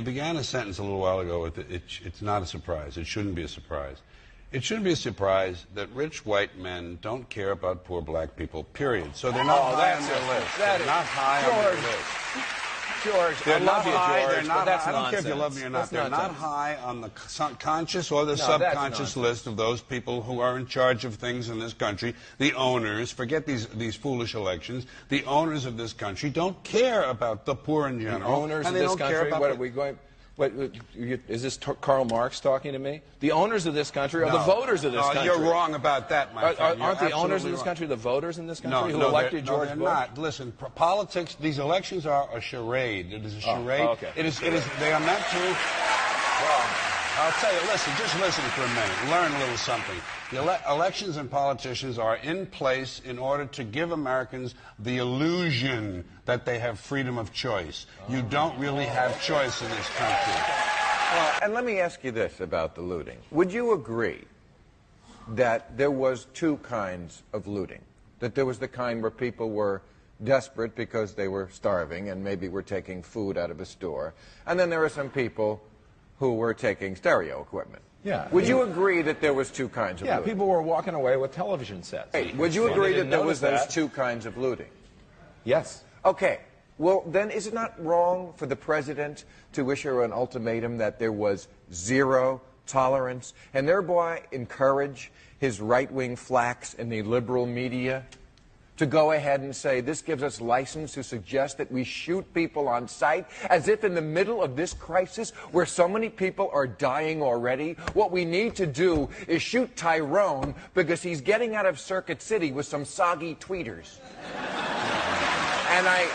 You began a sentence a little while ago with it's not a surprise. It shouldn't be a surprise. It shouldn't be a surprise that rich white men don't care about poor black people, period. So they're not high on their list. They're not high on their list. George, they're not high. George, they're not that's high. I don't nonsense. care if you love me or not. That's they're nonsense. not high on the conscious or the subconscious list of those people who are in charge of things in this country. The owners, forget these foolish elections. The owners of this country don't care about the poor in general. The owners of this country. What are we going? Is this Karl Marx talking to me? The owners of this country are the voters of this country. You're wrong about that, my friend. Aren't the owners of this country the voters in this country who elected George Bush? No, they're not. Listen, politics, these elections are a charade. It is a charade. Oh, okay. It is, they are meant to... Well, I'll tell you, just listen for a minute. Learn a little something. The elections and politicians are in place in order to give Americans the illusion that they have freedom of choice. You don't really have choice in this country. And let me ask you this about the looting. Would you agree that there was two kinds of looting? That there was the kind where people were desperate because they were starving and maybe were taking food out of a store, and then there were some people who were taking stereo equipment? Yeah. Would you agree that there was two kinds of looting? Yeah, people were walking away with television sets. Hey, would you agree that there was those two kinds of looting? Yes. Okay. Well, then is it not wrong for the president to issue an ultimatum that there was zero tolerance and thereby encourage his right-wing flacks in the liberal media to go ahead and say this gives us license to suggest that we shoot people on sight, as if in the middle of this crisis where so many people are dying already, what we need to do is shoot Tyrone because he's getting out of Circuit City with some soggy tweeters. And I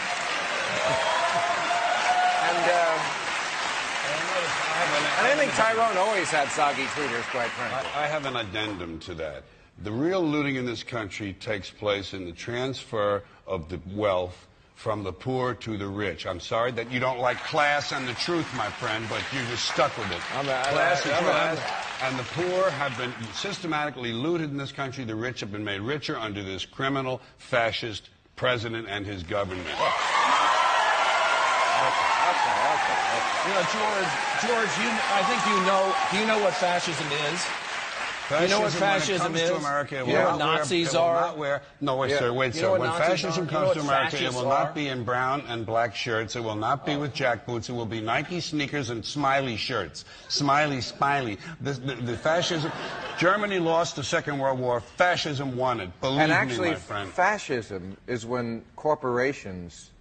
think Tyrone always had soggy tweeters, quite frankly. I have an addendum to that. The real looting in this country takes place in the transfer of the wealth from the poor to the rich. I'm sorry that you don't like class and the truth, my friend, but you're just stuck with it. Class and truth. And the poor have been systematically looted in this country. The rich have been made richer under this criminal, fascist president and his government. Okay. You know, George, I think do you know what fascism is? You know what fascism is? To America, you know what Nazis are? Sir, wait, sir. When fascism comes to America, it will not be in brown and black shirts. It will not be with jack boots. It will be Nike sneakers and smiley shirts. Smiley. The fascism... Germany lost the Second World War. Fascism won it. Believe me, my friend. And actually, fascism is when corporations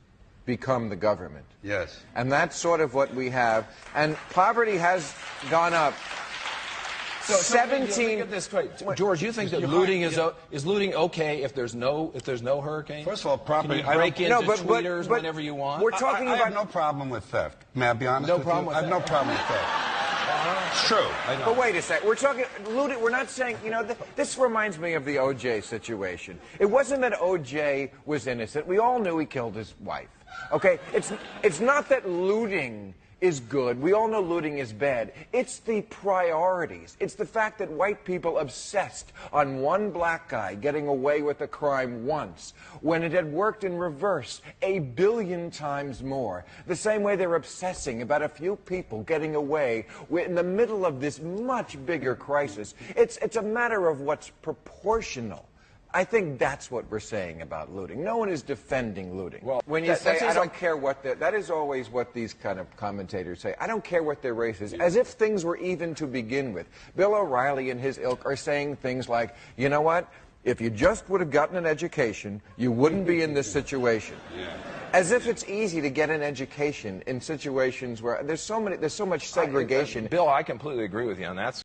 become the government. Yes. And that's sort of what we have. And poverty has gone up. So 17. Get this straight. George, you think that looting is looting okay if there's no hurricane? First of all, property. Can you break into tweeters whenever you want? We're talking about I have no problem with theft. May I be honest with you? I have no problem with theft. It's true. But wait a sec. We're talking looting. We're not saying, you know, this reminds me of the O.J. situation. It wasn't that O.J. was innocent. We all knew he killed his wife. Okay? It's not that looting is good. We all know looting is bad. It's the priorities. It's the fact that white people obsessed on one black guy getting away with a crime once when it had worked in reverse 1 billion times more. The same way they're obsessing about a few people getting away in the middle of this much bigger crisis. It's a matter of what's proportional. I think that's what we're saying about looting. No one is defending looting. Well, when you say, I don't care what that is always what these kind of commentators say. I don't care what their race is, as if things were even to begin with. Bill O'Reilly and his ilk are saying things like, you know what? If you just would have gotten an education, you wouldn't be in this situation. Yeah. As if it's easy to get an education in situations where there's so much segregation. Bill, I completely agree with you on that.